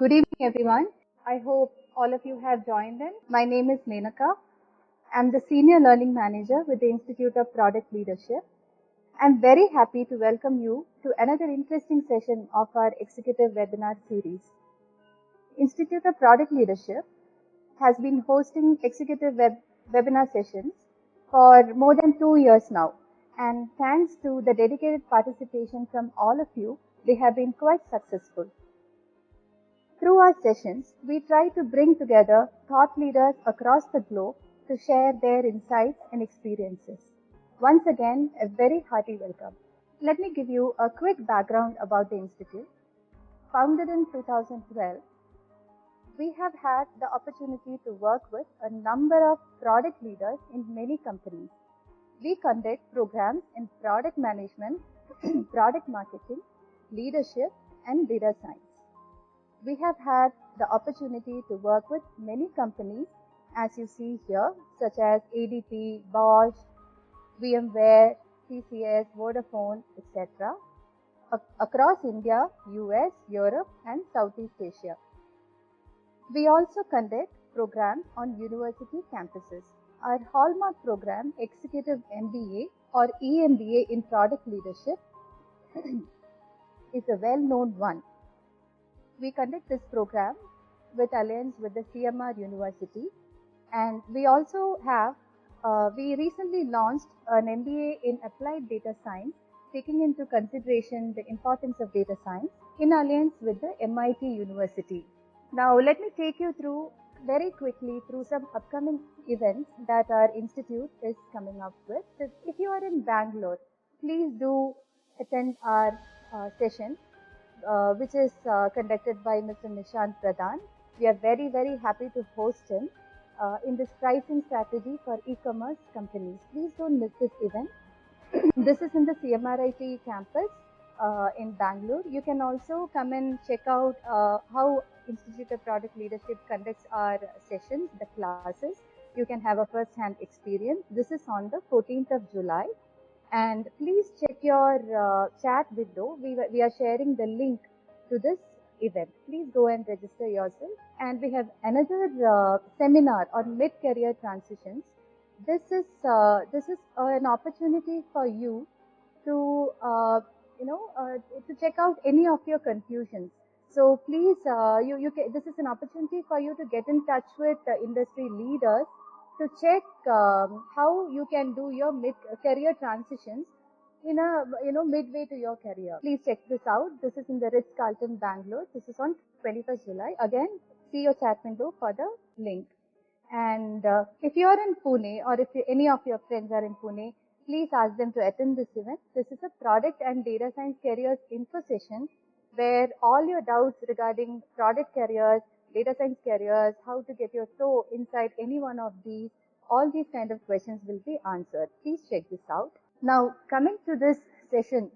Good evening, everyone. I hope all of you have joined in. My name is Menaka. I'm the Senior Learning Manager with the Institute of Product Leadership. I'm very happy to welcome you to another interesting session of our executive webinar series. Institute of Product Leadership has been hosting executive webinar sessions for more than 2 years now. And thanks to the dedicated participation from all of you, they have been quite successful. Through our sessions, we try to bring together thought leaders across the globe to share their insights and experiences. Once again, a very hearty welcome. Let me give you a quick background about the Institute. Founded in 2012, we have had the opportunity to work with a number of product leaders in many companies. We conduct programs in product management, product marketing, leadership, and data science. We have had the opportunity to work with many companies, as you see here, such as ADP, Bosch, VMware, TCS, Vodafone, etc., across India, US, Europe, and Southeast Asia. We also conduct programs on university campuses. Our hallmark program, Executive MBA or EMBA in Product Leadership, is a well-known one. We conduct this program with alliance with the CMR University, and we also have, we recently launched an MBA in Applied Data Science, taking into consideration the importance of data science in alliance with the MIT University. Now, let me take you through very quickly through some upcoming events that our institute is coming up with. So if you are in Bangalore, please do attend our session, which is conducted by Mr. Nishant Pradhan. We are very, very happy to host him in this pricing strategy for e-commerce companies. Please don't miss this event. This is in the CMRIT campus in Bangalore. You can also come and check out how Institute of Product Leadership conducts our sessions, the classes. You can have a first-hand experience. This is on the 14th of July. And please check your chat window. We are sharing the link to this event. Please go and register yourself. And we have another seminar on mid-career transitions. This is an opportunity for you to to check out any of your confusions. So please, this is an opportunity for you to get in touch with industry leaders to check how you can do your mid-career transitions in a midway to your career. Please check this out. This is in the Ritz-Carlton, Bangalore. This is on 21st July. Again, see your chat window for the link. And if you are in Pune, or if any of your friends are in Pune, please ask them to attend this event. This is a product and data science careers info session where all your doubts regarding product careers, data science careers, how to get your toe inside any one of these, all these kind of questions will be answered. Please check this out. Now, coming to this session,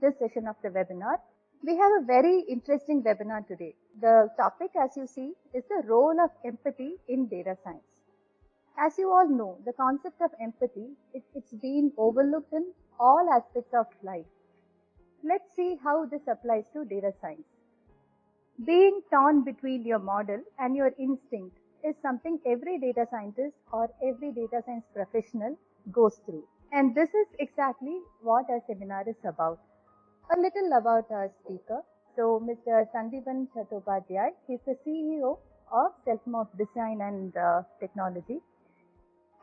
this session of the webinar, we have a very interesting webinar today. The topic, as you see, is the role of empathy in data science. As you all know, the concept of empathy, it's been overlooked in all aspects of life. Let's see how this applies to data science. Being torn between your model and your instinct is something every data scientist or every data science professional goes through. And this is exactly what our seminar is about. A little about our speaker. So, Mr. Sandipan Chattopadhyay, he's the CEO of Xelpmoc Design and Technology.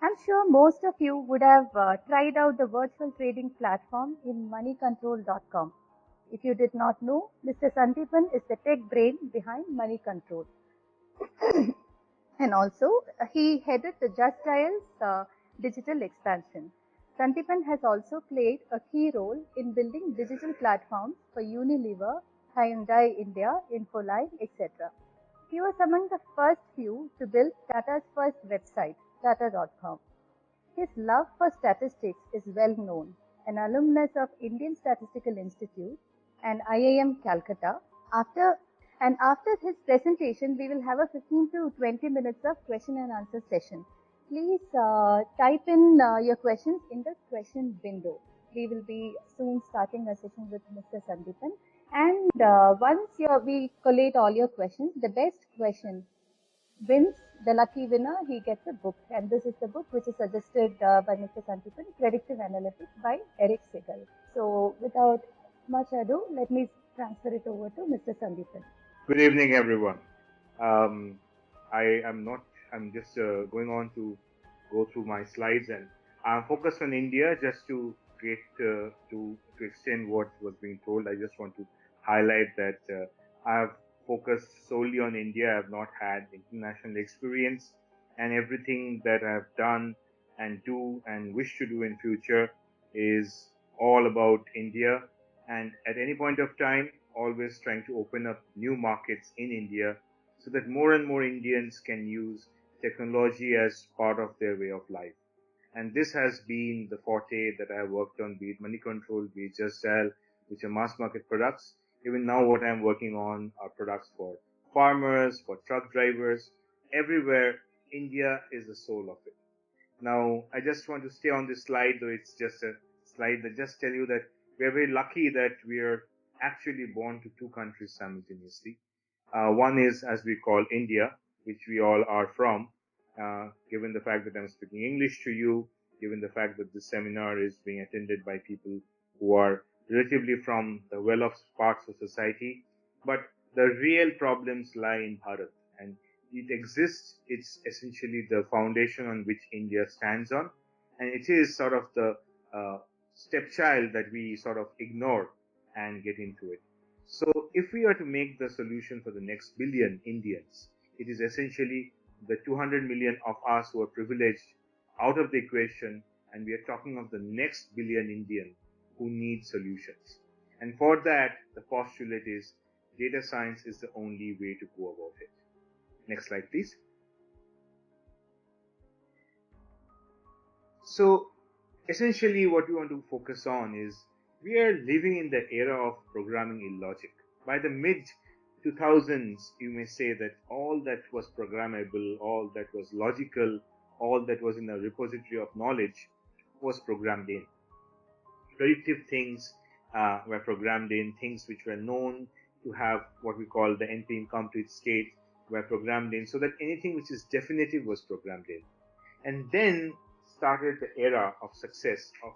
I'm sure most of you would have tried out the virtual trading platform in moneycontrol.com. If you did not know, Mr. Sandipan is the tech brain behind Money Control. And also, he headed the Just Dial's digital expansion. Sandipan has also played a key role in building digital platforms for Unilever, Hyundai India, Infoline, etc. He was among the first few to build Tata's first website, Tata.com. His love for statistics is well known. An alumnus of Indian Statistical Institute and IIM Calcutta. After his presentation, we will have a 15 to 20 minutes of question and answer session. Please type in your questions in the question window. we will be soon starting a session with Mr. Sandipan. And once we collate all your questions, the best question wins, the lucky winner, he gets a book. And this is the book which is suggested by Mr. Sandipan, Predictive Analytics by Eric Segal. So without much ado, let me transfer it over to Mr. Sandipan. Good evening, everyone. Um, I am not. I'm just going on to go through my slides, and I'm focused on India just to create to extend what was being told. I just want to highlight that I have focused solely on India. I have not had international experience, and everything that I have done and do and wish to do in future is all about India. And at any point of time, always trying to open up new markets in India so that more and more Indians can use technology as part of their way of life. And this has been the forte that I have worked on, be it money control, be it just sell, which are mass market products. Even now, what I'm working on are products for farmers, for truck drivers. Everywhere, India is the soul of it. Now, I just want to stay on this slide, though it's just a slide that just tell you that we are very lucky that we are actually born to two countries simultaneously. One is, as we call India, which we all are from, given the fact that I'm speaking English to you, given the fact that this seminar is being attended by people who are relatively from the well-off parts of society. But the real problems lie in Bharat. And it exists. It's essentially the foundation on which India stands on, and it is sort of the stepchild that we sort of ignore and get into it. So, if we are to make the solution for the next billion Indians, it is essentially the 200 million of us who are privileged out of the equation, and we are talking of the next billion Indian who need solutions. And for that, the postulate is data science is the only way to go about it. Next slide, please. So, essentially, what we want to focus on is we are living in the era of programming in logic. By the mid 2000s, you may say that all that was programmable, all that was logical, all that was in a repository of knowledge was programmed in. Predictive things were programmed in, things which were known to have what we call the NP incomplete state were programmed in, so that anything which is definitive was programmed in. And then started the era of success of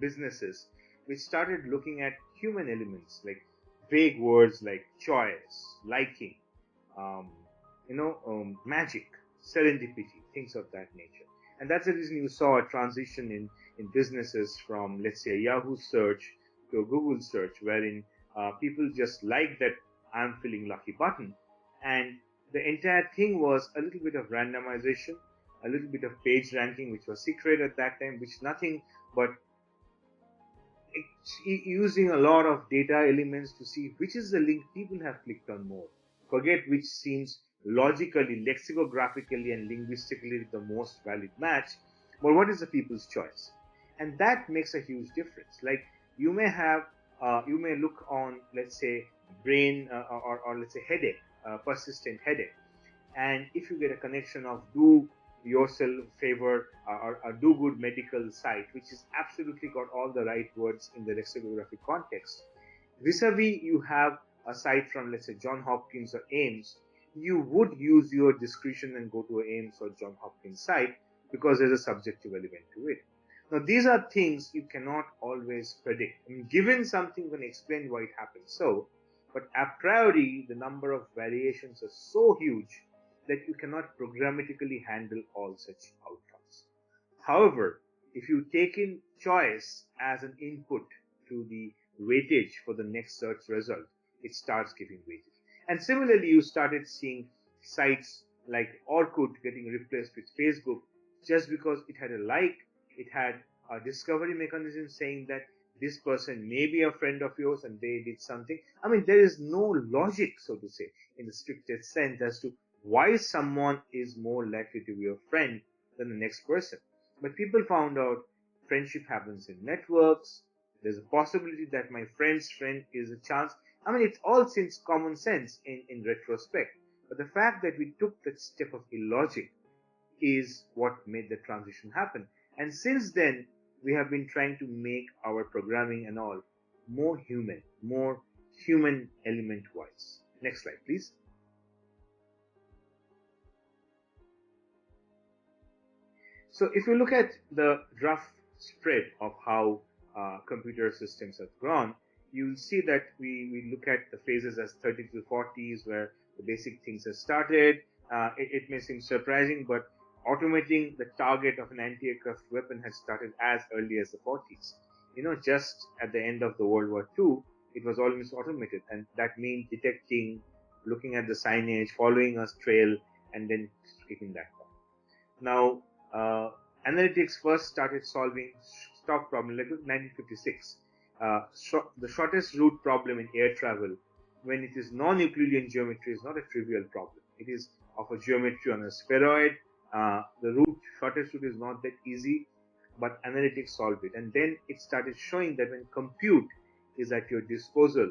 businesses, which started looking at human elements like vague words like choice, liking, magic, serendipity, things of that nature. And that's the reason you saw a transition in businesses from, let's say, a Yahoo search to a Google search, wherein people just like that I'm feeling lucky button. And the entire thing was a little bit of randomization, a little bit of page ranking, which was secret at that time, which nothing but using a lot of data elements to see which is the link people have clicked on more. Forget which seems logically, lexicographically, and linguistically the most valid match, but what is the people's choice? And that makes a huge difference. Like you may have, you may look on, let's say, brain or let's say headache, persistent headache, and if you get a connection of do yourself favor or a do good medical site, which is absolutely got all the right words in the lexicographic context, vis-a-vis you have a site from, let's say, John Hopkins or Ames, you would use your discretion and go to a Ames or John Hopkins site because there's a subjective element to it. Now, these are things you cannot always predict. I mean, given something, you can explain why it happens so, but a priori, the number of variations are so huge that you cannot programmatically handle all such outcomes. However, if you take in choice as an input to the weightage for the next search result, it starts giving weightage. And similarly, you started seeing sites like Orkut getting replaced with Facebook just because it had a like, it had a discovery mechanism saying that this person may be a friend of yours and they did something. I mean, there is no logic, so to say, in the strictest sense as to why someone is more likely to be a friend than the next person. But people found out friendship happens in networks. There's a possibility that my friend's friend is a chance. I mean, it all seems common sense in retrospect. But the fact that we took that step of illogic is what made the transition happen. And since then, we have been trying to make our programming and all more human element wise. Next slide, please. So if you look at the rough spread of how computer systems have grown, you'll see that we look at the phases as 30s to 40s, where the basic things have started. It may seem surprising, but automating the target of an anti-aircraft weapon had started as early as the 40s. Just at the end of the World War II, it was almost automated, and that means detecting, looking at the signage, following a trail, and then kicking that off. Now, analytics first started solving stock problem like 1956. The shortest route problem in air travel, when it is non-Euclidean geometry, is not a trivial problem. It is of a geometry on a spheroid. The shortest route is not that easy, but analytics solved it. And then it started showing that when compute is at your disposal,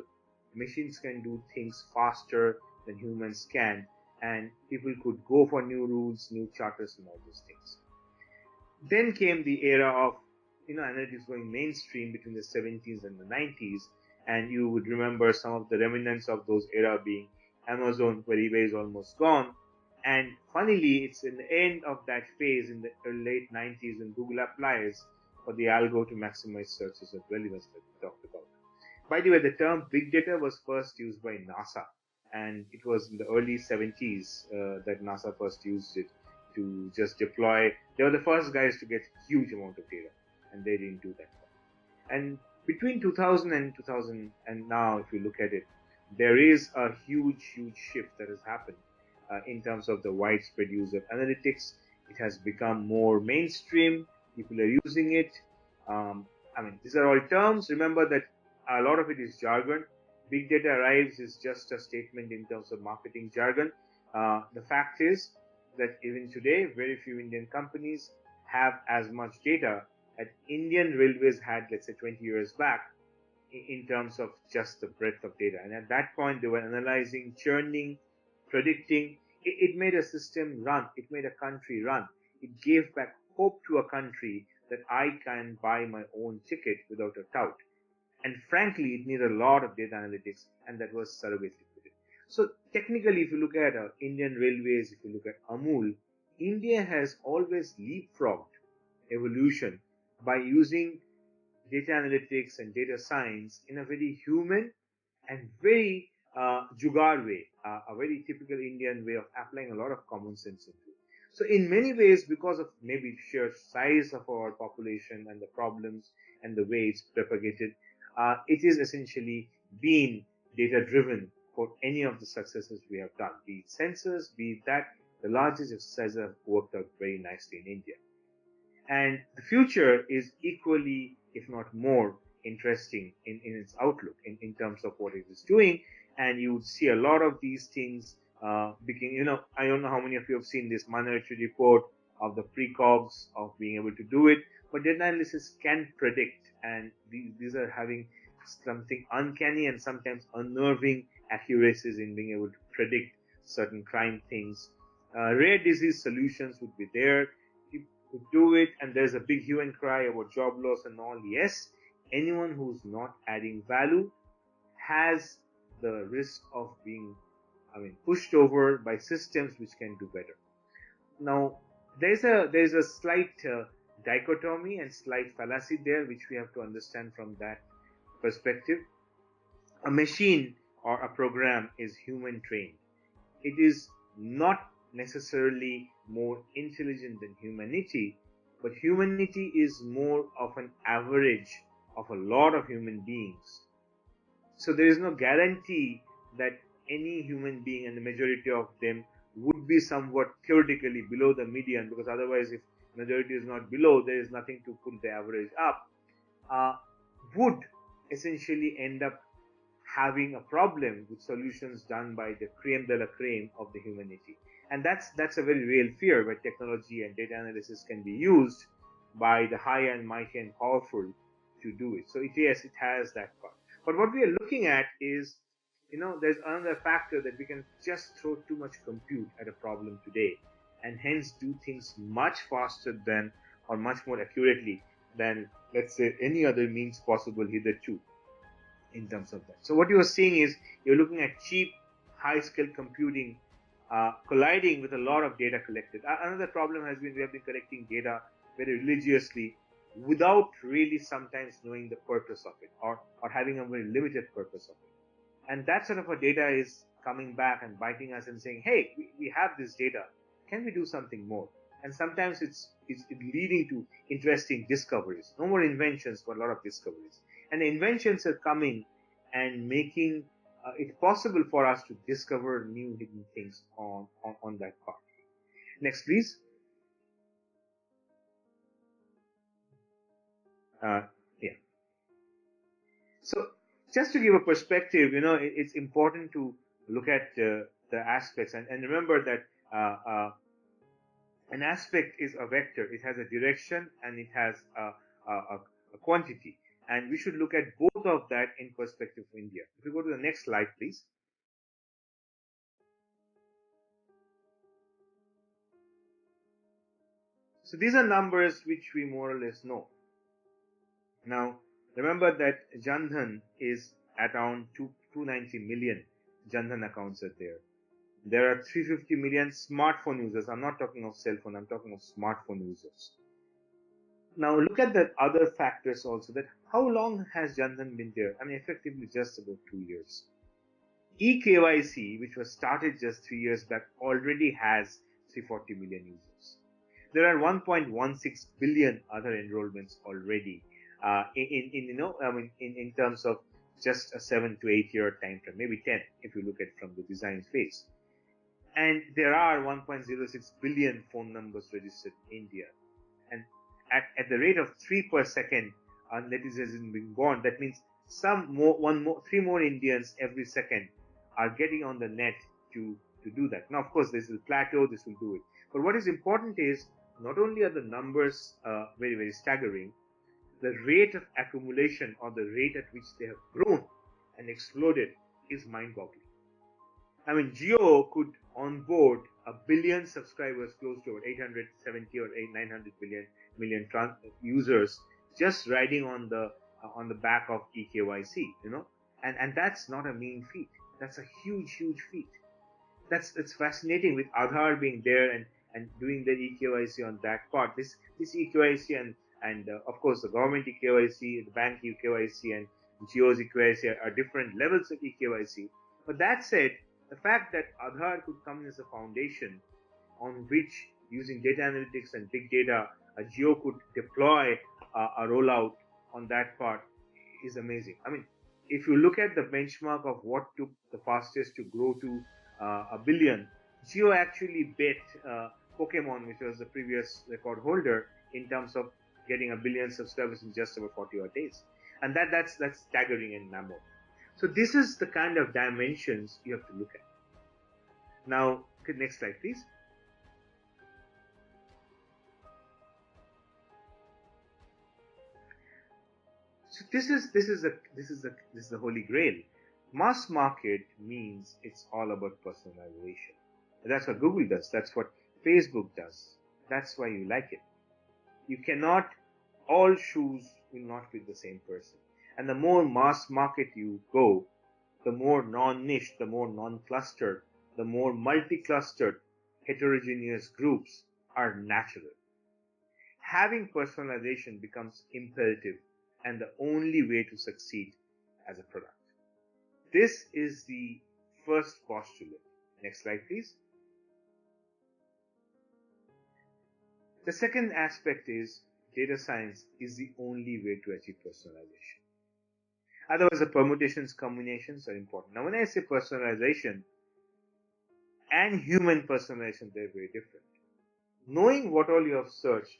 machines can do things faster than humans can, and people could go for new rules, new charters, and all those things. Then came the era of analytics going mainstream between the 70s and the 90s, and you would remember some of the remnants of those era being Amazon, where eBay is almost gone. And funnily, it's in the end of that phase in the late 90s when Google applies for the algo to maximize searches of relevance that we talked about. By the way, the term big data was first used by NASA, and it was in the early 70s that NASA first used it to just deploy. They were the first guys to get huge amount of data, and they didn't do that. And between 2000 and 2000 and now, if you look at it, there is a huge shift that has happened in terms of the widespread use of analytics. It has become more mainstream. People are using it. These are all terms. Remember that a lot of it is jargon. Big data arrives is just a statement in terms of marketing jargon. The fact is that even today, very few Indian companies have as much data as Indian railways had, let's say, 20 years back, in terms of just the breadth of data. And at that point, they were analyzing, churning, predicting. It made a system run. It made a country run. It gave back hope to a country that I can buy my own ticket without a tout. And frankly, it needed a lot of data analytics, and that was surrogacy. So technically, if you look at Indian Railways, if you look at Amul, India has always leapfrogged evolution by using data analytics and data science in a very human and very jugaad way, a very typical Indian way of applying a lot of common sense into it. So in many ways, because of maybe sheer size of our population and the problems and the way it's propagated, it is essentially been data driven for any of the successes we have done, be it census, be it that the largest exercises have worked out very nicely in India. And the future is equally, if not more, interesting in its outlook in terms of what it is doing. And you would see a lot of these things becoming, I don't know how many of you have seen this minority report of the precogs of being able to do it, but data analysis can predict, and these are having something uncanny and sometimes unnerving accuracies in being able to predict certain crime things. Rare disease solutions would be there. You could do it, and there's a big hue and cry about job loss and all. Yes, anyone who's not adding value has the risk of being, pushed over by systems which can do better. Now, there's a slight dichotomy and slight fallacy there, which we have to understand from that perspective. A machine or a program is human trained. It is not necessarily more intelligent than humanity, but humanity is more of an average of a lot of human beings. So there is no guarantee that any human being, and the majority of them, would be somewhat theoretically below the median, because otherwise, if majority is not below, there is nothing to put the average up, would essentially end up having a problem with solutions done by the creme de la creme of the humanity. And that's a very real fear, where technology and data analysis can be used by the high and mighty and powerful to do it. So yes, it has that part. But what we are looking at is, there's another factor, that we can just throw too much compute at a problem today, and hence do things much faster than, or much more accurately than, let's say, any other means possible hitherto in terms of that. So what you are seeing is you're looking at cheap, high-scale computing colliding with a lot of data collected. Another problem has been we have been collecting data very religiously without really sometimes knowing the purpose of it, or having a very limited purpose of it. And that sort of a data is coming back and biting us and saying, hey, we have this data. Can we do something more? And sometimes it's leading to interesting discoveries. No more inventions, but a lot of discoveries. And the inventions are coming and making it possible for us to discover new hidden things on that part. Next, please. Yeah. So just to give a perspective, it's important to look at the aspects and remember that an aspect is a vector. It has a direction and it has a quantity. And we should look at both of that in perspective of India. If we go to the next slide, please. So these are numbers which we more or less know. Now, remember that Jan Dhan is at around 290 million Jan Dhan accounts are there. There are 350 million smartphone users. I'm not talking of cell phone, I'm talking of smartphone users. Now look at the other factors also, that how long has Jan Dhan been there? I mean, effectively just about 2 years. EKYC, which was started just 3 years back, already has 340 million users. There are 1.16 billion other enrollments already in terms of just a 7 to 8 year time frame, maybe 10 if you look at from the design phase. And there are 1.06 billion phone numbers registered in India. And at the rate of 3 per second, netizens being born, that means three more Indians every second are getting on the net to do that. Now, of course, this will plateau, this will do it. But what is important is not only are the numbers very, very staggering, the rate of accumulation or the rate at which they have grown and exploded is mind-boggling. I mean, Jio could onboard a billion subscribers, close to 870 or 900 million users, just riding on the back of EKYC, and that's not a mean feat. That's a huge feat. It's fascinating with Aadhaar being there and doing the EKYC on that part. This EKYC and of course the government EKYC, the bank EKYC, and Jio's EKYC are different levels of EKYC. But that said, the fact that Aadhaar could come as a foundation on which, using data analytics and big data, a Jio could deploy a rollout on that part is amazing. I mean, if you look at the benchmark of what took the fastest to grow to a billion, Jio actually bet Pokemon, which was the previous record holder, in terms of getting a billion subscribers in just about 40 odd days. And that's staggering in number. So this is the kind of dimensions you have to look at. Now, next slide, please. So this is the holy grail. Mass market means it's all about personalization. That's what Google does. That's what Facebook does. That's why you like it. You cannot, all shoes will not fit the same person. And the more mass market you go, the more non-niche, the more non-clustered, the more multi-clustered heterogeneous groups are natural. Having personalization becomes imperative and the only way to succeed as a product. This is the first postulate. Next slide, please. The second aspect is data science is the only way to achieve personalization. Otherwise, the permutations, combinations are important. Now, when I say personalization and human personalization, they're very different. Knowing what all you have searched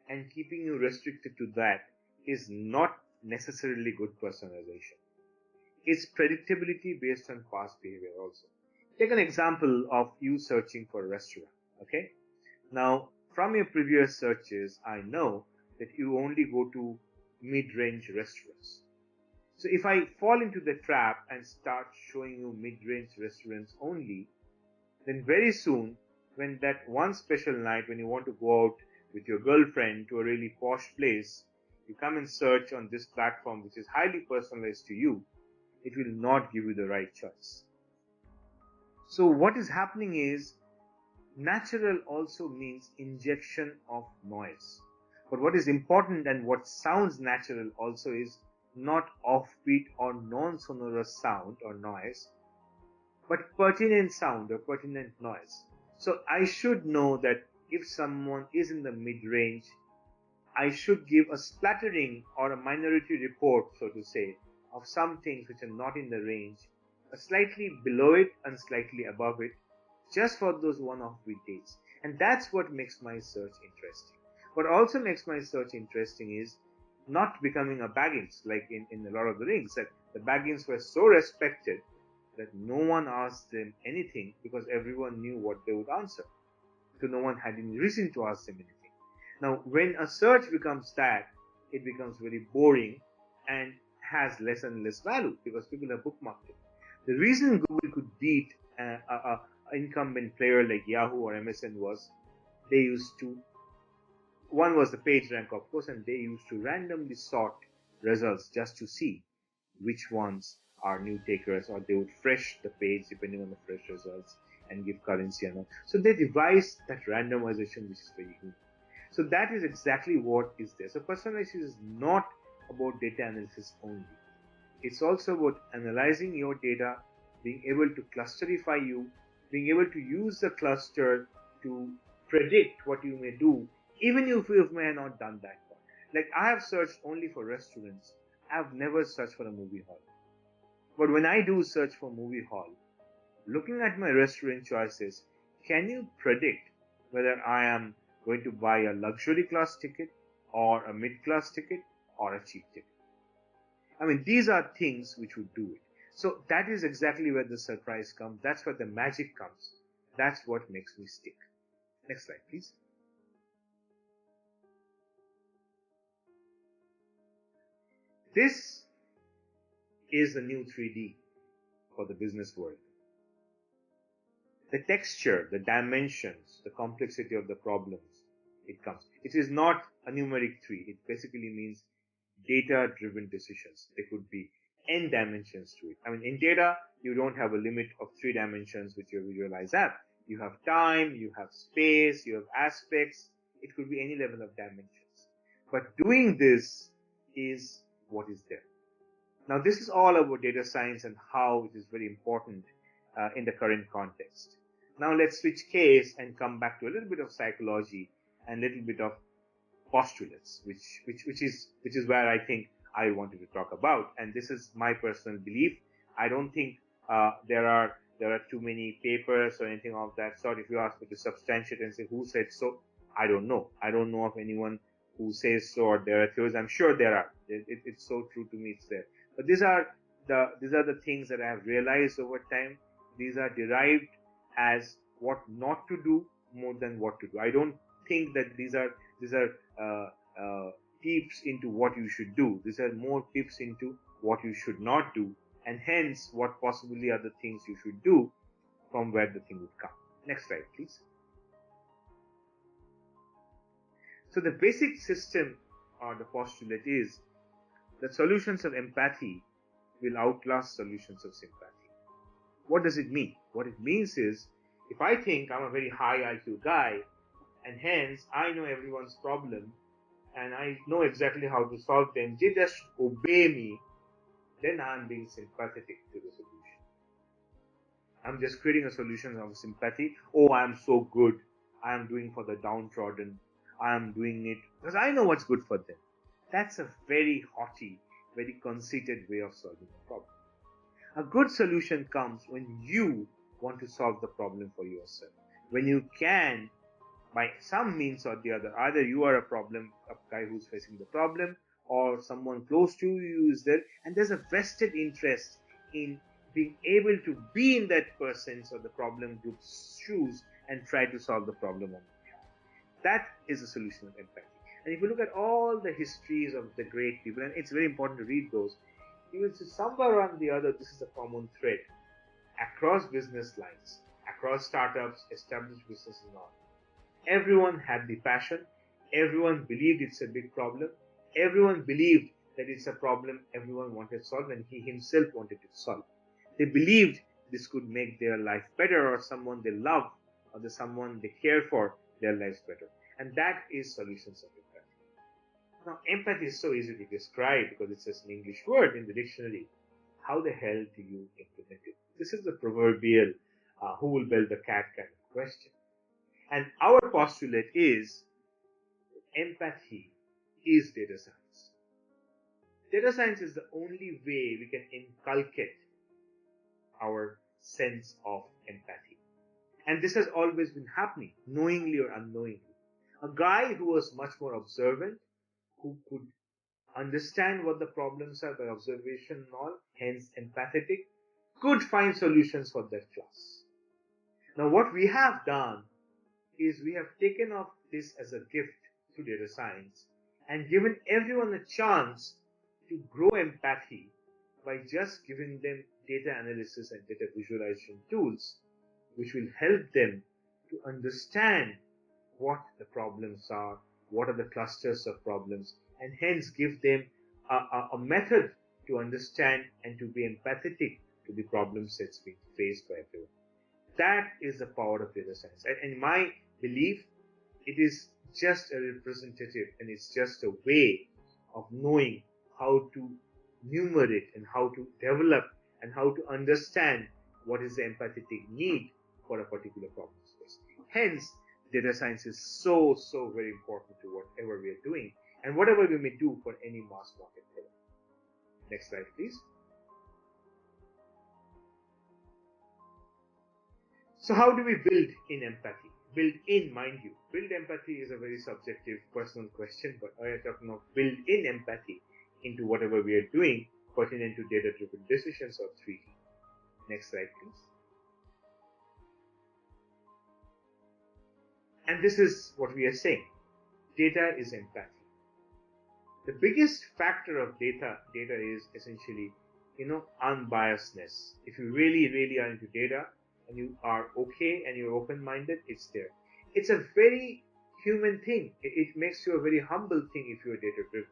and keeping you restricted to that is not necessarily good personalization. It's predictability based on past behavior also. Take an example of you searching for a restaurant, okay? Now, from your previous searches, I know that you only go to mid-range restaurants. So if I fall into the trap and start showing you mid-range restaurants only, then very soon, when that one special night when you want to go out with your girlfriend to a really posh place, you come and search on this platform which is highly personalized to you, it will not give you the right choice. So what is happening is, natural also means injection of noise. But what is important and what sounds natural also is not offbeat or non-sonorous sound or noise, but pertinent sound or pertinent noise. So I should know that if someone is in the mid-range, I should give a splattering or a minority report, so to say, of some things which are not in the range, slightly below it and slightly above it, just for those one-off weekdays. And that's what makes my search interesting. What also makes my search interesting is not becoming a Baggins, like in the Lord of the Rings, that the Baggins were so respected that no one asked them anything because everyone knew what they would answer. So no one had any reason to ask them anything. Now, when a search becomes that, it becomes very boring and has less and less value because people have bookmarked it. The reason Google could beat an incumbent player like Yahoo or MSN was they used to, one was the page rank, of course, and they used to randomly sort results just to see which ones are new takers, or they would fresh the page depending on the fresh results and give currency and all. So they devised that randomization, which is very good. So that is exactly what is there. So personalization is not about data analysis only. It's also about analyzing your data, being able to clusterify you, being able to use the cluster to predict what you may do, even if you may have not done that. Like I have searched only for restaurants. I have never searched for a movie hall. But when I do search for movie hall, looking at my restaurant choices, can you predict whether I am going to buy a luxury class ticket or a mid-class ticket or a cheap ticket? I mean, these are things which would do it. So that is exactly where the surprise comes. That's where the magic comes. That's what makes me stick. Next slide, please. This is the new 3D for the business world. The texture, the dimensions, the complexity of the problems, it comes. It is not a numeric 3. It basically means data-driven decisions. There could be n dimensions to it. I mean, in data, you don't have a limit of 3 dimensions which your visualize have. You have time, you have space, you have aspects. It could be any level of dimensions. But doing this is what is there. Now, this is all about data science and how it is very important in the current context. Now, let's switch case and come back to a little bit of psychology and a little bit of postulates, which is where I think I wanted to talk about. And this is my personal belief. I don't think there are too many papers or anything of that sort. If you ask me to substantiate and say who said so, I don't know. I don't know of anyone who says so, or there are theories. I'm sure there are. It's so true to me. It's there. But these are the things that I have realized over time. These are derived as what not to do more than what to do. I don't think that these are tips into what you should do. These are more tips into what you should not do, and hence what possibly are the things you should do from where the thing would come. Next slide, please. So the basic system or the postulate is that solutions of empathy will outlast solutions of sympathy. What does it mean? What it means is, if I think I'm a very high IQ guy, and hence I know everyone's problem, and I know exactly how to solve them, they just obey me, then I'm being sympathetic to the solution. I'm just creating a solution of sympathy. Oh, I'm so good. I'm doing for the downtrodden. I'm doing it because I know what's good for them. That's a very haughty, very conceited way of solving a problem. A good solution comes when you want to solve the problem for yourself. When you can, by some means or the other, either you are a guy who's facing the problem, or someone close to you is there, and there's a vested interest in being able to be in that person's or the problem group's shoes and try to solve the problem on behalf. That is a solution of empathy. And if you look at all the histories of the great people, and it's very important to read those, you will see somewhere or the other this is a common thread across business lines, across startups, established businesses and all. Everyone had the passion, everyone believed it's a big problem, everyone believed that it's a problem everyone wanted solved and he himself wanted to solve. They believed this could make their life better, or someone they love or the someone they care for, their lives better. And that is solutions of empathy. Now, empathy is so easy to describe because it's just an English word in the dictionary. How the hell do you implement it? This is the proverbial who will build the cat kind of question. And our postulate is empathy is data science. Data science is the only way we can inculcate our sense of empathy. And this has always been happening, knowingly or unknowingly. A guy who was much more observant, who could understand what the problems are by observation and all, hence empathetic, could find solutions for that class. Now what we have done is we have taken off this as a gift to data science and given everyone a chance to grow empathy by just giving them data analysis and data visualization tools, which will help them to understand what the problems are, what are the clusters of problems, and hence give them a method to understand and to be empathetic to the problems that's being faced by everyone. That is the power of data science. And in my belief, it is just a representative and it's just a way of knowing how to numerate and how to develop and how to understand what is the empathetic need for a particular problem space. Hence, data science is so very important to whatever we are doing and whatever we may do for any mass market product. Next slide, please. So how do we build in empathy? Build in, mind you. Build empathy is a very subjective, personal question, but I am talking of build in empathy into whatever we are doing pertinent to data-driven decisions or 3D. Next slide, please. And this is what we are saying. Data is empathy. The biggest factor of data is essentially, unbiasedness. If you really are into data and you are okay and you're open-minded, it's there. It's a very human thing. It makes you a very humble thing if you're data-driven.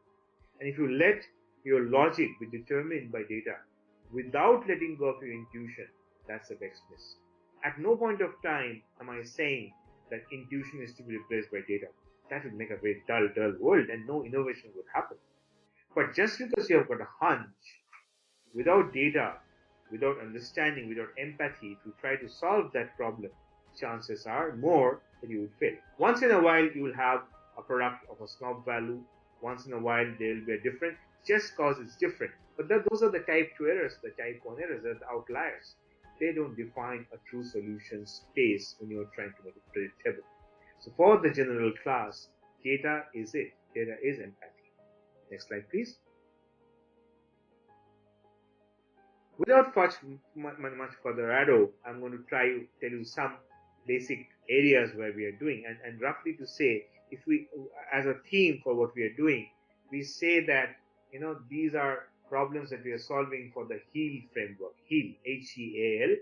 And if you let your logic be determined by data without letting go of your intuition, that's the best miss. At no point of time am I saying that intuition is to be replaced by data. That would make a very dull world and no innovation would happen. But just because you have got a hunch, without data, without understanding, without empathy, to try to solve that problem, chances are more that you will fail. Once in a while, you will have a product of a snob value. Once in a while, there will be a different, just cause it's different. But those are the type 2 errors, the type 1 errors, they're the outliers. They don't define a true solution space when you're trying to make it predictable. So for the general class, data is it. Data is empathy. Next slide, please. Without much further ado, I'm going to try to tell you some basic areas where we are doing. And roughly to say, if we, as a theme for what we are doing, we say that, these are problems that we are solving for the HEAL framework. HEAL, H-E-A-L,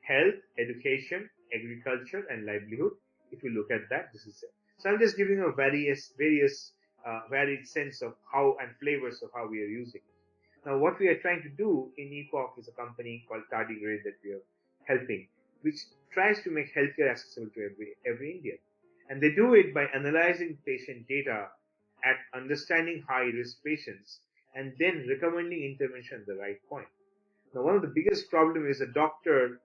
health, education, agriculture, and livelihood. If you look at that, this is it. So I'm just giving you a various varied sense of how and flavors of how we are using it. Now, what we are trying to do in EPoC is a company called Tardigrade that we are helping, which tries to make healthcare accessible to every Indian. And they do it by analyzing patient data at understanding high-risk patients and then recommending intervention at the right point. Now, one of the biggest problems is a doctor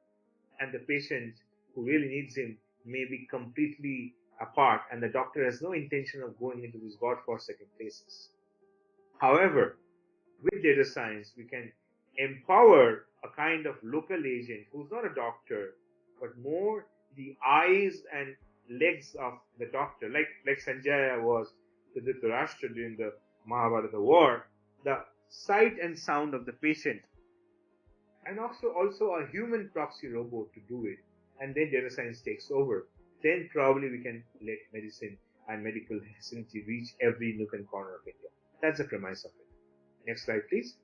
and the patient who really needs him may be completely apart, and the doctor has no intention of going into these godforsaken places. However, with data science, we can empower a kind of local agent who's not a doctor, but more the eyes and legs of the doctor, like Sanjaya was to Dhritarashtra during the Mahabharata war, the sight and sound of the patient, and also a human proxy robot to do it, and then data science takes over. Then probably we can let medicine and medical facility reach every nook and corner of India. That's the premise of it. Next slide, please.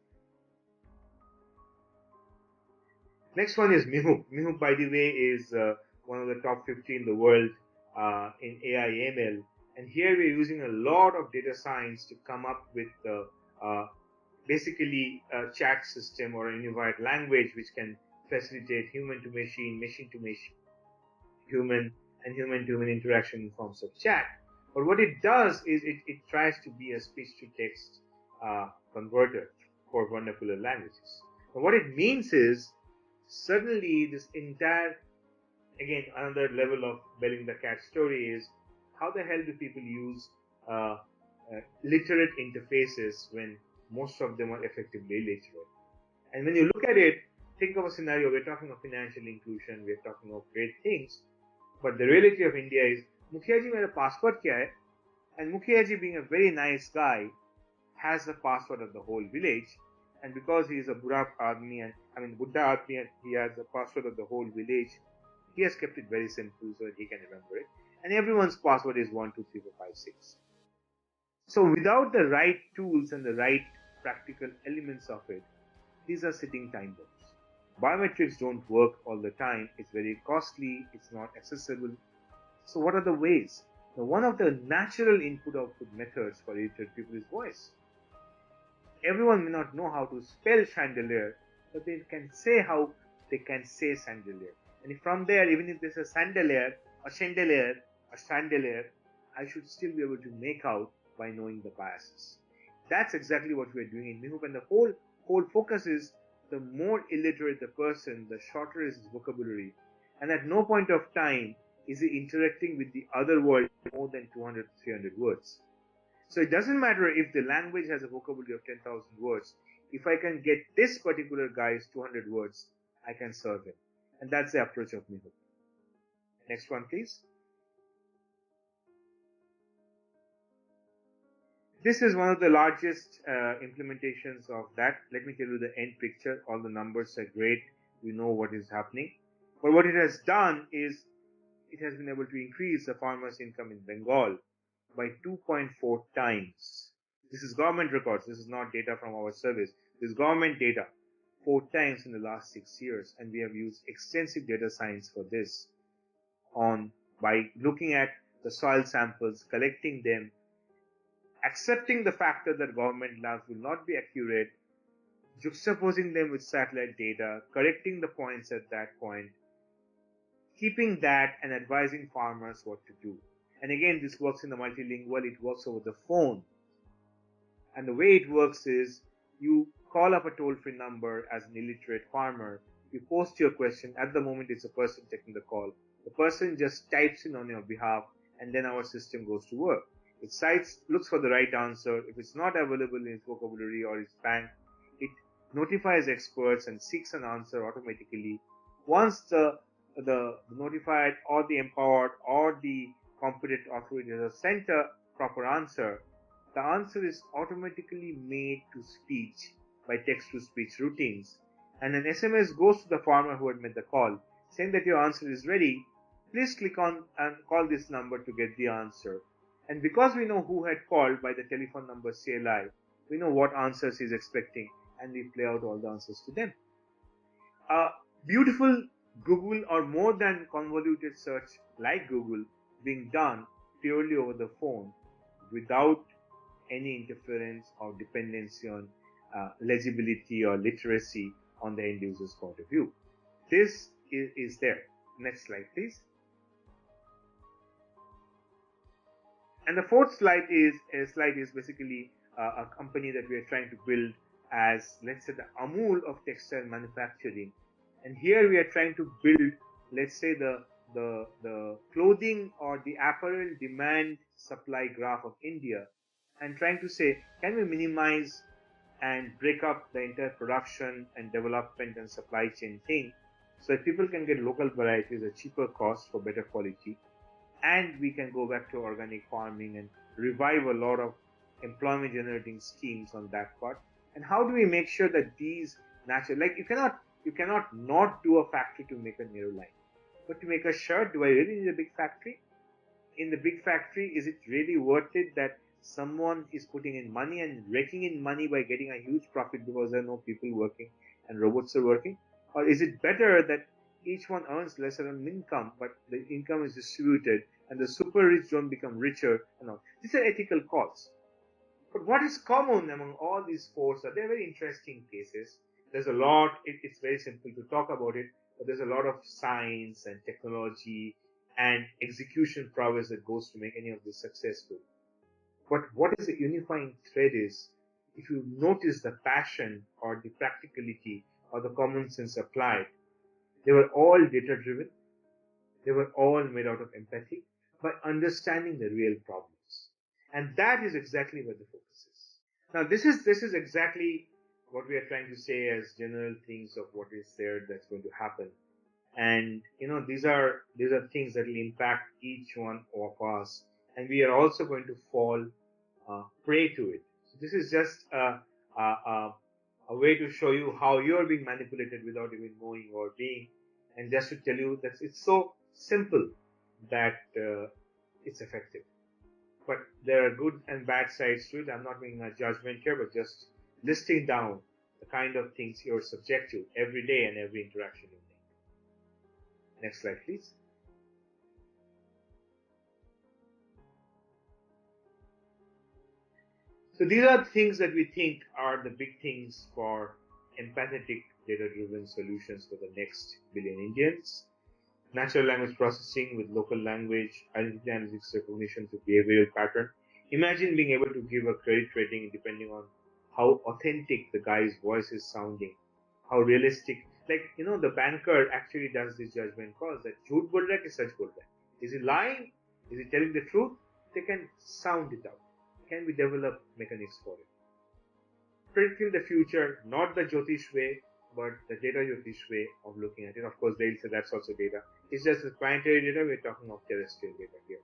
Next one is Mihup. Mihup, by the way, is one of the top 50 in the world in AI ML, And here we're using a lot of data science to come up with basically a chat system or a unified language which can facilitate human to machine, machine to machine, human and human to human interaction in forms of chat. But what it does is it tries to be a speech to text converter for vernacular languages. But what it means is suddenly this entire, again, another level of belling the cat story is how the hell do people use literate interfaces when most of them are effectively illiterate? And when you look at it, think of a scenario, we're talking of financial inclusion, we're talking of great things, but the reality of India is, Mukhiya ji, mera password kya hai? And Mukhiya ji, being a very nice guy, has the password of the whole village. And because he is a Buddha Admi, and he has the password of the whole village, he has kept it very simple so that he can remember it. And everyone's password is 1, 2, 3, 4, 5, 6. So without the right tools and the right practical elements of it, these are sitting time bombs. Biometrics don't work all the time. It's very costly. It's not accessible. So what are the ways? Now, one of the natural input-output methods for illiterate people is voice. Everyone may not know how to spell chandelier, but they can say how they can say chandelier. And if from there, even if there's a chandelier, a chandelier, a chandelier, I should still be able to make out by knowing the biases. That's exactly what we're doing in Mihup, and the whole focus is the more illiterate the person, the shorter is his vocabulary, and at no point of time is he interacting with the other world more than 200, 300 words. So it doesn't matter if the language has a vocabulary of 10,000 words. If I can get this particular guy's 200 words, I can serve him. And that's the approach of Mihup. Next one, please. This is one of the largest implementations of that. Let me tell you the end picture. All the numbers are great. You know what is happening. But what it has done is it has been able to increase the farmer's income in Bengal by 2.4 times. This is government records. This is not data from our service. This is government data. 4 times in the last 6 years. And we have used extensive data science for this by looking at the soil samples, collecting them, accepting the factor that government labs will not be accurate, juxtaposing them with satellite data, correcting the points at that point, keeping that and advising farmers what to do. And again, this works in the multilingual, it works over the phone. And the way it works is you call up a toll-free number as an illiterate farmer, you post your question, at the moment it's a person taking the call. The person just types in on your behalf and then our system goes to work. It looks for the right answer. If it's not available in its vocabulary or its bank, it notifies experts and seeks an answer automatically. Once the notified or the empowered or the competent authority has sent a proper answer, the answer is automatically made to speech by text-to-speech routines. And an SMS goes to the farmer who had made the call, saying that your answer is ready. Please click on and call this number to get the answer. And because we know who had called by the telephone number CLI, we know what answers he's expecting, and we play out all the answers to them. A beautiful Google or more than convoluted search like Google being done purely over the phone without any interference or dependency on legibility or literacy on the end user's point of view. This is there. Next slide, please. And the fourth slide is basically a company that we are trying to build as, let's say, the Amul of textile manufacturing. And here we are trying to build, let's say, the clothing or the apparel demand supply graph of India, and trying to say, can we minimize and break up the entire production and development and supply chain thing so that people can get local varieties at cheaper cost for better quality, and we can go back to organic farming and revive a lot of employment generating schemes on that part. And how do we make sure that these natural, like you cannot not do a factory to make a narrow line, but to make a shirt, do I really need a big factory? In the big factory, is it really worth it that someone is putting in money and raking in money by getting a huge profit because there are no people working and robots are working? Or is it better that each one earns lesser on income, but the income is distributed and the super rich don't become richer and all. These are ethical calls. But what is common among all these four? So they're very interesting cases. There's a lot, it's very simple to talk about it, but there's a lot of science and technology and execution prowess that goes to make any of this successful. But what is the unifying thread is, if you notice the passion or the practicality or the common sense applied, they were all data driven. They were all made out of empathy by understanding the real problems. And that is exactly where the focus is. Now, this is exactly what we are trying to say as general things of what is there that's going to happen. And these are things that will impact each one of us, and we are also going to fall prey to it. So this is just a way to show you how you're being manipulated without even knowing or being, and just to tell you that it's so simple that it's effective. But there are good and bad sides to it. I'm not making a judgment here, but just listing down the kind of things you're subject to every day and every interaction you make. Next slide, please. So these are things that we think are the big things for empathetic data-driven solutions for the next billion Indians. Natural language processing with local language, identity analytics recognition to behavioral pattern. Imagine being able to give a credit rating depending on how authentic the guy's voice is sounding, how realistic. Like, the banker actually does this judgment calls that jhoot bol raha hai ki sach bol raha hai. Is he lying? Is he telling the truth? They can sound it out. Can we develop mechanics for it? Predicting the future, not the Jyotish way, but the data Jyotish way of looking at it. Of course, they'll say that's also data. It's just the planetary data, we're talking of terrestrial data here.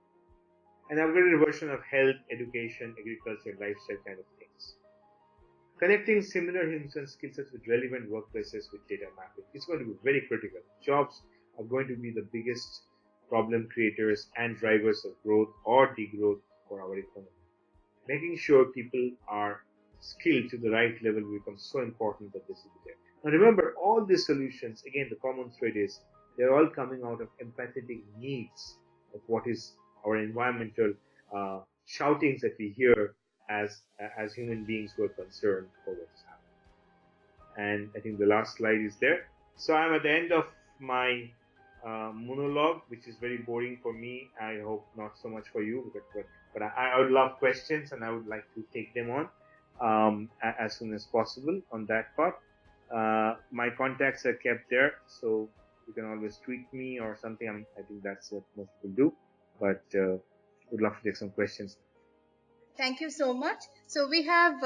An upgraded version of health, education, agriculture, lifestyle kind of things. Connecting similar human skill sets with relevant workplaces with data mapping. It's going to be very critical. Jobs are going to be the biggest problem creators and drivers of growth or degrowth for our economy. Making sure people are skilled to the right level becomes so important that this will be there. Now remember, all these solutions, again, the common thread is they're all coming out of empathetic needs of what is our environmental shoutings that we hear as human beings who are concerned for what is happening. And I think the last slide is there. So I'm at the end of my monologue, which is very boring for me. I hope not so much for you, but I would love questions, and I would like to take them on as soon as possible on that part. My contacts are kept there, so you can always tweet me or something. I think that's what most people do, but would love to take some questions. Thank you so much. So we have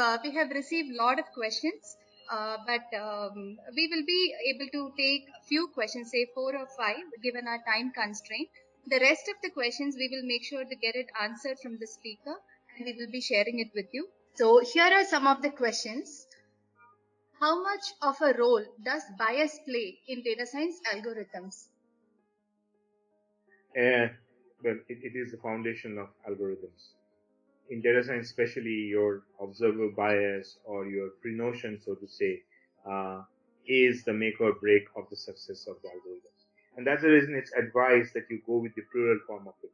received a lot of questions, but we will be able to take a few questions, say 4 or 5, given our time constraint. The rest of the questions we will make sure to get it answered from the speaker, and we will be sharing it with you. So here are some of the questions. How much of a role does bias play in data science algorithms? Well, it is the foundation of algorithms. In data science, especially your observer bias or your pre-notion, so to say, is the make or break of the success of the algorithms. And that's the reason it's advised that you go with the plural form of it.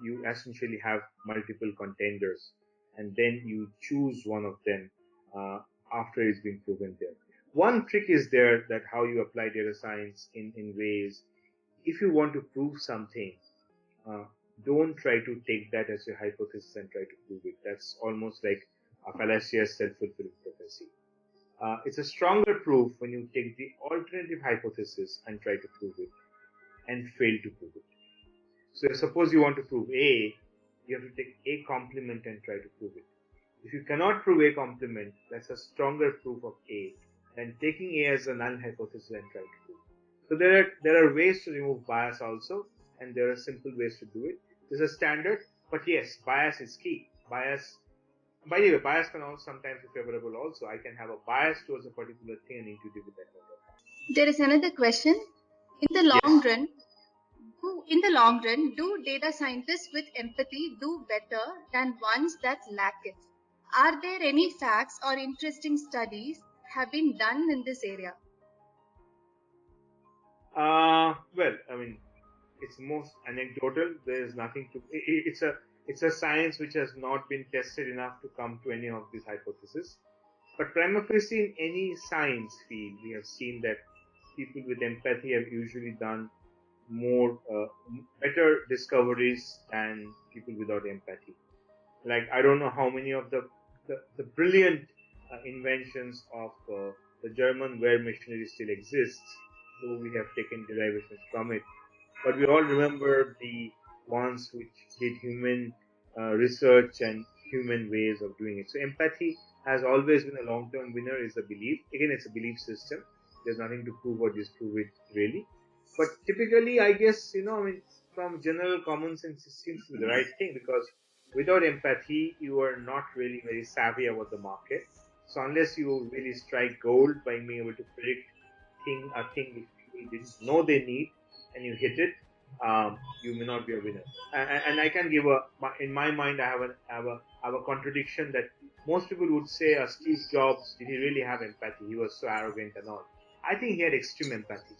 You essentially have multiple contenders, and then you choose one of them after it's been proven there. One trick is there that how you apply data science in ways. If you want to prove something, don't try to take that as your hypothesis and try to prove it. That's almost like a fallacious self-fulfilling prophecy. It's a stronger proof when you take the alternative hypothesis and try to prove it and fail to prove it. So suppose you want to prove A, you have to take A complement and try to prove it. If you cannot prove A complement, that's a stronger proof of A than taking A as a null hypothesis and try to prove it. So there are ways to remove bias also, and there are simple ways to do it. This is a standard, but yes, bias is key. Bias, by the way, bias can also sometimes be favorable also. I can have a bias towards a particular thing and need to deal with that. There is another question. In the long run, do data scientists with empathy do better than ones that lack it? Are there any facts or interesting studies have been done in this area? Well, I mean, It's most anecdotal. There is nothing to. It's a science which has not been tested enough to come to any of these hypotheses. But prima facie, in any science field, we have seen that people with empathy have usually done more better discoveries than people without empathy. Like, I don't know how many of the brilliant inventions of the German wear machinery still exists, though we have taken derivations from it. But we all remember the ones which did human research and human ways of doing it. So empathy has always been a long-term winner, is a belief. Again, it's a belief system. There's nothing to prove or disprove it really. But typically, I guess, I mean, from general common sense, it seems to be the right thing, because without empathy, you are not really very savvy about the market. So unless you really strike gold by being able to predict a thing which people didn't know they need, and you hit it, you may not be a winner. And I can give in my mind, I have a contradiction that most people would say, Steve Jobs, did he really have empathy? He was so arrogant and all. I think he had extreme empathy.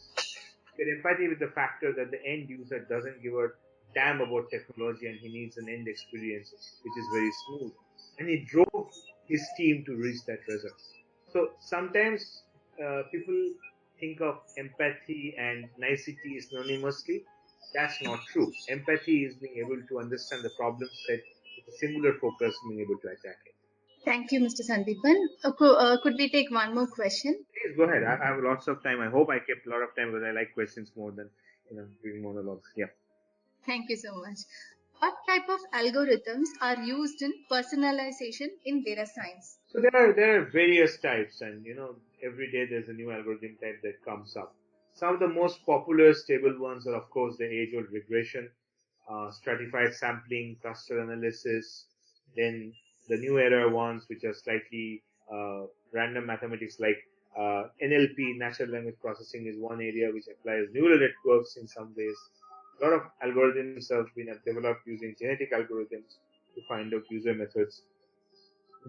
He had empathy with the factor that the end user doesn't give a damn about technology, and he needs an end experience which is very smooth. And he drove his team to reach that result. So sometimes people think of empathy and nicety synonymously. That's not true. Empathy is being able to understand the problem set with a singular focus, being able to attack it. Thank you, Mr. Sandipan. Could we take one more question? Please go ahead. I have lots of time. I hope I kept a lot of time, because I like questions more than doing monologues. Yeah. Thank you so much. What type of algorithms are used in personalization in data science? So there are various types, and every day there's a new algorithm type that comes up. Some of the most popular stable ones are, of course, the age-old regression, stratified sampling, cluster analysis. Then the new era ones, which are slightly random mathematics, like NLP, natural language processing, is one area which applies neural networks in some ways. A lot of algorithms have been developed using genetic algorithms to find out user methods.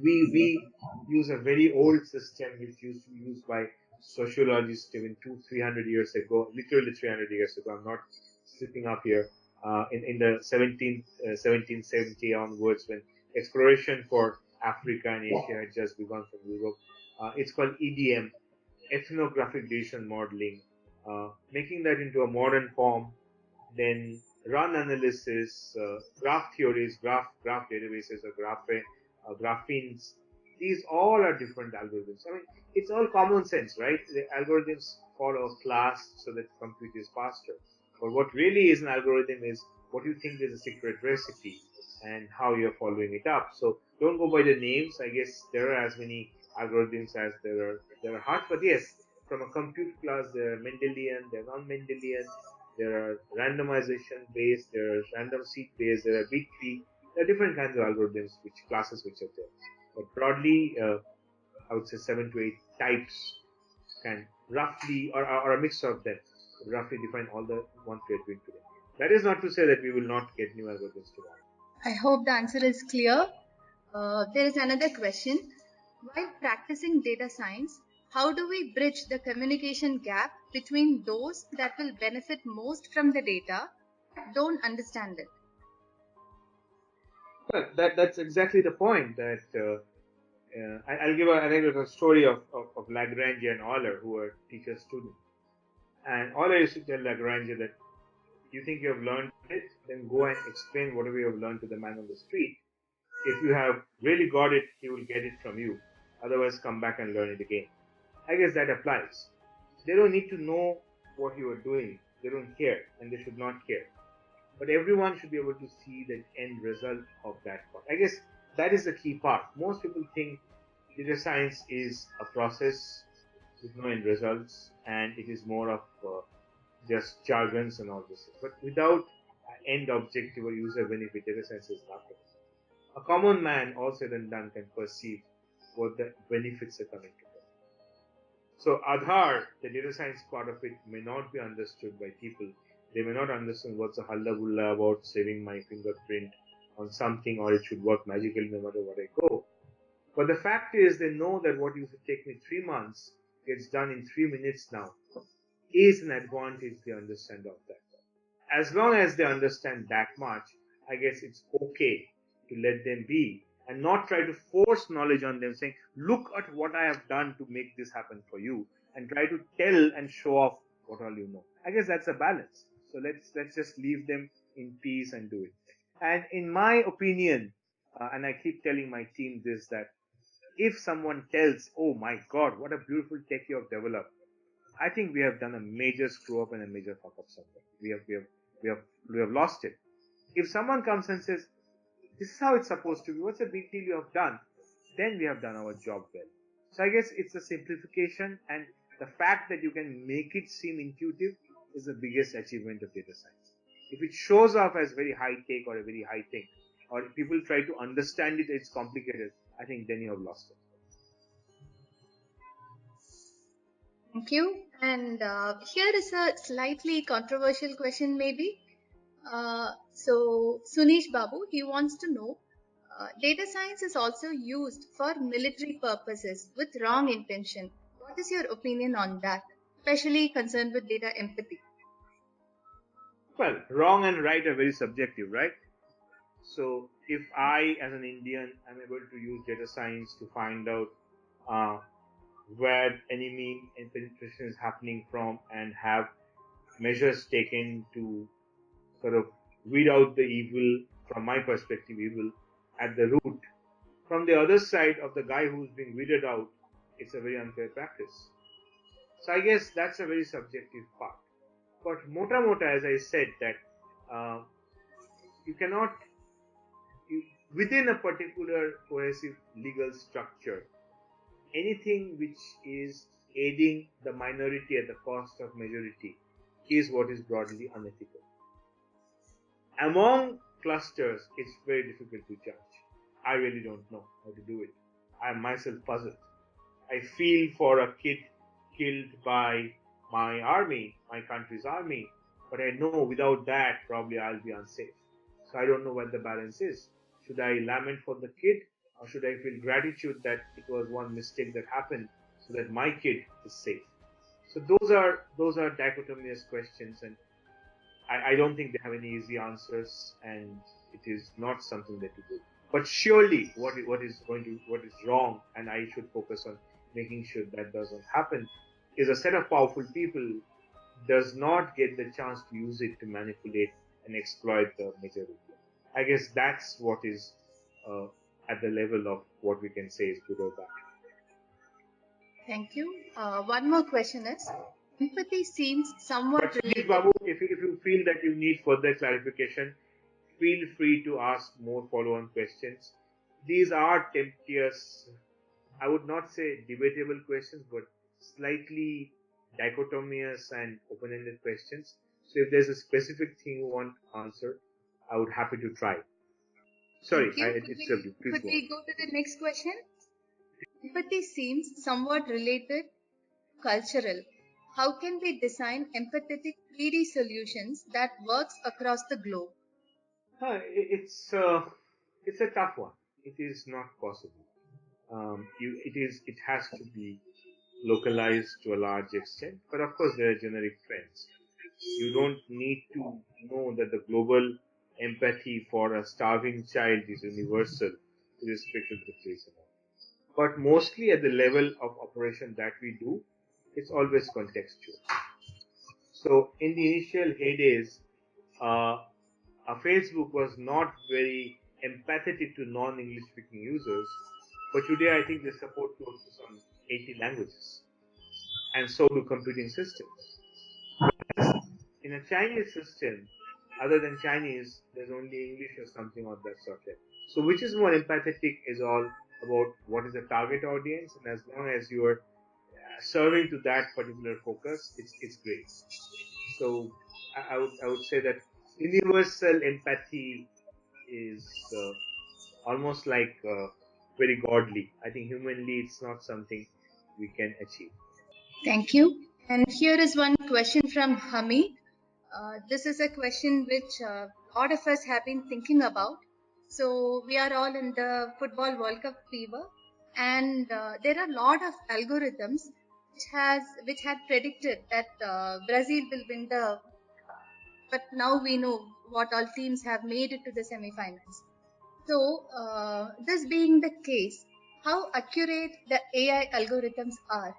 We use a very old system which used to be used by sociologists even 300 years ago, literally 300 years ago. I'm not slipping up here. In the 1770 onwards, when exploration for Africa and Asia had just begun from Europe, it's called EDM, ethnographic decision modeling. Making that into a modern form, then run analysis, graph theories, graph databases, or graphenes. These all are different algorithms. I mean, it's all common sense, right? The algorithms follow a class so that compute is faster. But what really is an algorithm is what you think is a secret recipe and how you're following it up. So don't go by the names. I guess there are as many algorithms as there are hearts. But yes, from a compute class, there are Mendelian, there are non-Mendelian, there are randomization based, there are random seed based, there are bit tree. There are different kinds of algorithms, which classes which are there. But broadly, I would say 7 to 8 types can roughly, or a mix of them, roughly define all the ones we are doing today. That is not to say that we will not get new algorithms tomorrow. I hope the answer is clear. There is another question. While practicing data science, how do we bridge the communication gap between those that will benefit most from the data, don't understand it? Well, that's exactly the point. That I'll give an anecdotal story of Lagrange and Euler, who were teacher students. And Euler used to tell Lagrange that you think you have learned it, then go and explain whatever you have learned to the man on the street. If you have really got it, he will get it from you. Otherwise, come back and learn it again. I guess that applies. They don't need to know what you are doing. They don't care, and they should not care. But everyone should be able to see the end result of that part. I guess that is the key part. Most people think data science is a process with no end results, and it is more of just jargons and all this. But without end objective or user benefit, data science is nothing. A common man, all said and done, can perceive what the benefits are coming to them. So Aadhaar, the data science part of it, may not be understood by people. They may not understand what's a hullabulla about saving my fingerprint on something, or it should work magically no matter what I go. But the fact is, they know that what used to take me 3 months gets done in 3 minutes now, is an advantage they understand of that. as long as they understand that much, I guess it's okay to let them be and not try to force knowledge on them, saying, look at what I have done to make this happen for you, and try to tell and show off what all you know. I guess that's a balance. So let's just leave them in peace and do it. And in my opinion, and I keep telling my team this, that if someone tells, oh my God, what a beautiful tech you have developed, I think we have done a major screw up and a major fuck up somewhere. We have lost it. If someone comes and says, this is how it's supposed to be, what's the big deal you have done? Then we have done our job well. So I guess it's a simplification, and the fact that you can make it seem intuitive is the biggest achievement of data science. If it shows off as very high tech or a very high thing, or if people try to understand it, it's complicated, I think then you have lost it. Thank you. And here is a slightly controversial question, maybe. So Sunish Babu, he wants to know, data science is also used for military purposes with wrong intention. What is your opinion on that, especially concerned with data empathy? Well, wrong and right are very subjective, right? So if I, as an Indian, am able to use data science to find out uh, where enemy penetration is happening from and have measures taken to sort of weed out the evil, from my perspective, evil at the root. From the other side of the guy who's being weeded out, it's a very unfair practice. So I guess that's a very subjective part. But mota, as I said, that uh, you cannot, within a particular cohesive legal structure, anything which is aiding the minority at the cost of majority is what is broadly unethical. Among clusters, it's very difficult to judge. I really don't know how to do it. I am myself puzzled. I feel for a kid killed by my army, my country's army, but I know without that, probably I'll be unsafe. So I don't know what the balance is. Should I lament for the kid, or should I feel gratitude that it was one mistake that happened so that my kid is safe? So those are dichotomous questions, and I don't think they have any easy answers, and it is not something that you do. But surely, what is wrong, and I should focus on making sure that doesn't happen, is a set of powerful people does not get the chance to use it to manipulate and exploit the majority. I guess that's what is uh, at the level of what we can say is good or bad. Thank you. One more question is, empathy seems But somewhat Sudhir related. Babu, if you feel that you need further clarification, feel free to ask more follow-on questions. These are tempestuous, I would not say debatable questions, but slightly dichotomous and open-ended questions. So if there's a specific thing you want answered, I would happy to try. Sorry, Thank you. I disturbed you. Please Could go on. we go to the next question? Empathy seems somewhat related cultural. How can we design empathetic 3D solutions that works across the globe? It's a tough one. It is not possible. It has to be localized to a large extent, but of course there are generic trends. You don't need to know that the global empathy for a starving child is universal, irrespective of the place and all. But mostly at the level of operation that we do, it's always contextual. So in the initial heydays, uh, Facebook was not very empathetic to non-English speaking users, but today I think they support close to some 80 languages, and so do computing systems. In a Chinese system, other than Chinese, there's only English or something of that sort. So which is more empathetic is all about what is the target audience, and as long as you are serving to that particular focus, it's great. So I would say that universal empathy is almost like very godly. I think humanly it's not something we can achieve. Thank you. And here is one question from Hamid. This is a question which a lot of us have been thinking about. So we are all in the football World Cup fever, and there are a lot of algorithms which had predicted that Brazil will win the but now we know what all teams have made it to the semi-finals. So, this being the case, how accurate the AI algorithms are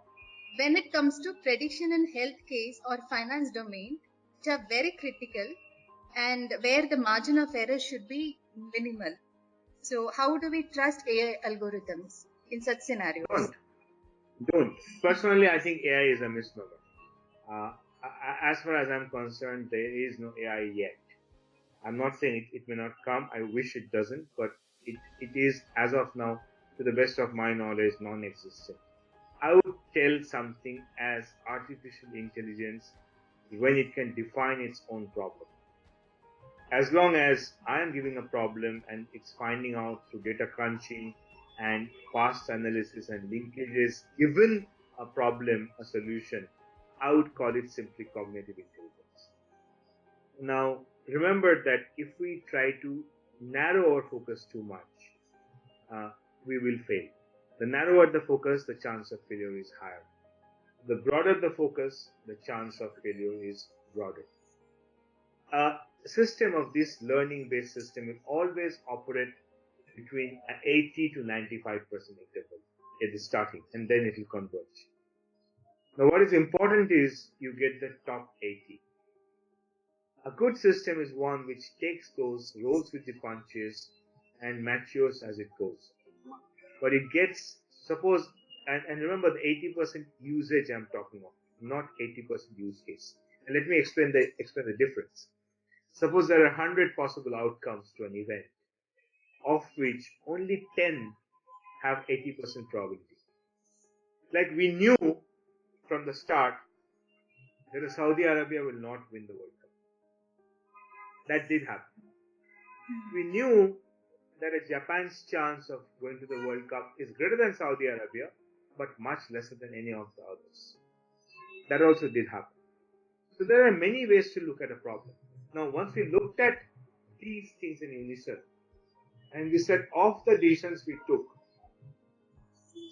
when it comes to prediction in health case or finance domain, which are very critical and where the margin of error should be minimal. So, how do we trust AI algorithms in such scenarios? Don't. Personally, I think AI is a misnomer. As far as I'm concerned, there is no AI yet. I'm not saying it may not come. I wish it doesn't, but it is, as of now, to the best of my knowledge, non-existent. I would tell something as artificial intelligence when it can define its own problem. As long as I am giving a problem and it's finding out through data crunching and fast analysis and linkages, given a problem, a solution, I would call it simply cognitive intelligence. Now, remember that if we try to narrow our focus too much, we will fail. The narrower the focus, the chance of failure is higher. The broader the focus, the chance of failure is broader. A system of this learning-based system will always operate between an 80 to 95% interval at the starting, and then it will converge. Now, what is important is you get the top 80. A good system is one which takes those, rolls with the punches, and matures as it goes. But it gets, suppose, and remember the 80% usage I'm talking of, not 80% use case. And let me explain the difference. Suppose there are 100 possible outcomes to an event, of which only 10 have 80% probability. Like we knew from the start that Saudi Arabia will not win the World Cup. That did happen. We knew that Japan's chance of going to the World Cup is greater than Saudi Arabia, but much lesser than any of the others. That also did happen. So there are many ways to look at a problem. Now, once we looked at these things in unison, and we said of the decisions we took,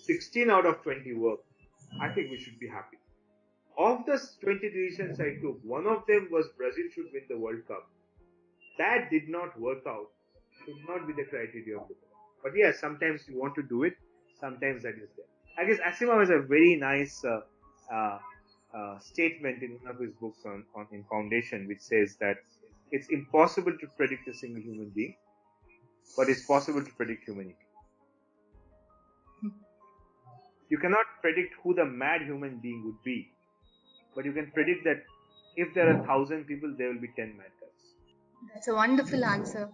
16 out of 20 worked, I think we should be happy. Of the 20 decisions I took, one of them was Brazil should win the World Cup. That did not work out. Should not be the criteria of the board. But yes, sometimes you want to do it. Sometimes that is there. I guess Asimov has a very nice statement in one of his books in Foundation, which says that it's impossible to predict a single human being, but it's possible to predict humanity. You cannot predict who the mad human being would be, but you can predict that if there are 1,000 people, there will be 10 mad guys. That's a wonderful answer.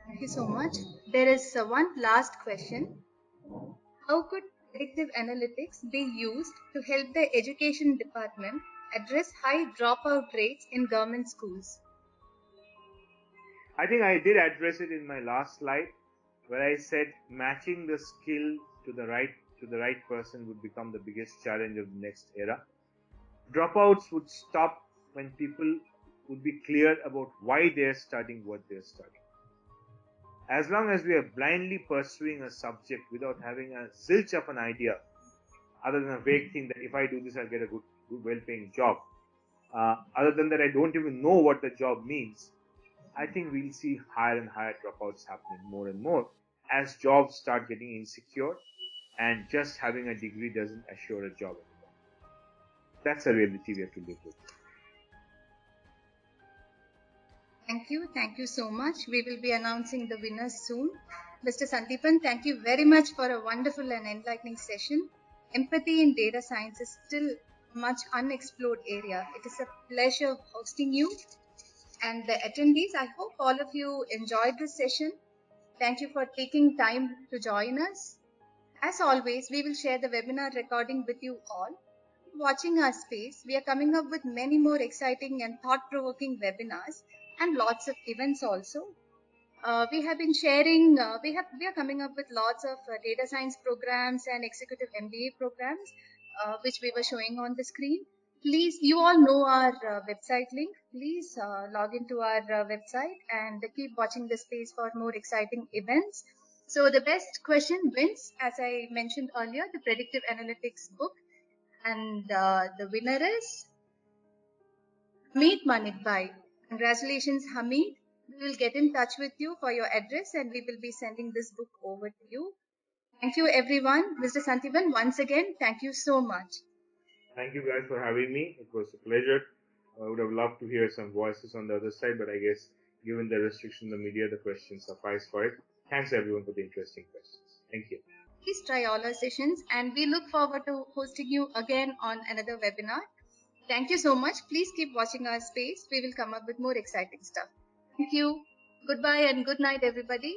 Thank you so much. There is one last question. How could predictive analytics be used to help the education department address high dropout rates in government schools? I think I did address it in my last slide, where I said matching the skill to the right person would become the biggest challenge of the next era. Dropouts would stop when people would be clear about why they're studying what they're studying. As long as we are blindly pursuing a subject without having a zilch of an idea, other than a vague thing that if I do this, I'll get a good well-paying job. Other than that, I don't even know what the job means. I think we'll see higher and higher dropouts happening more and more as jobs start getting insecure, and just having a degree doesn't assure a job anymore. That's a reality we have to live with. Thank you so much. We will be announcing the winners soon. Mr. Sandipan, thank you very much for a wonderful and enlightening session. Empathy in data science is still a much unexplored area. It is a pleasure hosting you and the attendees. I hope all of you enjoyed this session. Thank you for taking time to join us. As always, we will share the webinar recording with you all. Watching our space, we are coming up with many more exciting and thought-provoking webinars and lots of events also. We have been sharing, we are coming up with lots of data science programs and executive MBA programs, which we were showing on the screen. Please, you all know our website link. Please log into our website and keep watching the space for more exciting events. So the best question wins, as I mentioned earlier, the predictive analytics book. And the winner is Meet Manikbhai. Congratulations, Hamid. We will get in touch with you for your address and we will be sending this book over to you. Thank you, everyone. Mr. Sandipan, once again, thank you so much. Thank you guys for having me. It was a pleasure. I would have loved to hear some voices on the other side, but I guess given the restriction in the media, the questions suffice for it. Thanks everyone for the interesting questions. Thank you. Please try all our sessions and we look forward to hosting you again on another webinar. Thank you so much. Please keep watching our space. We will come up with more exciting stuff. Thank you. Goodbye and good night, everybody.